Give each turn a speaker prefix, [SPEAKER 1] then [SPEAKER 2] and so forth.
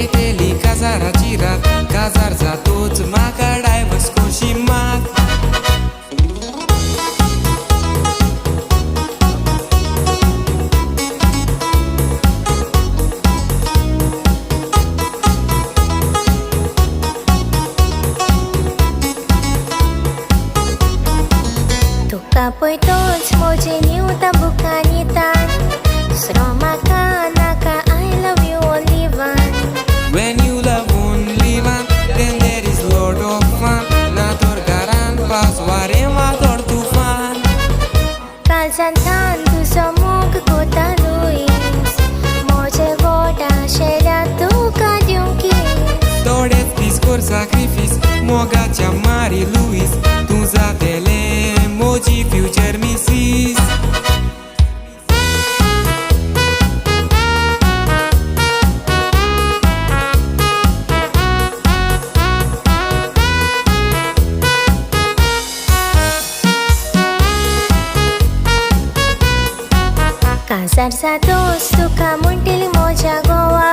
[SPEAKER 1] पेटेली काजाराची रात, काजार जातोच म्हाका डायवर्स कोशी माग.
[SPEAKER 2] तुका पळय तोच म्हजे निवता बुकांनी ताण, दुसरो म्हाका नाका, I love you only one.
[SPEAKER 1] When you love only one, then there is lot of fun. Na torgaran paus ware mator tufan.
[SPEAKER 2] काळजांतल्यान तुजो मोग कोता लुईस, म्हजे गोडा शेल्यात तुका दिवंक किस.
[SPEAKER 1] Todeți discurs sacrifice, mogacia Mari Louis, tu zatele moji future missis.
[SPEAKER 2] काजार जातोच तुका म्हणटली म्हज्या गोवा,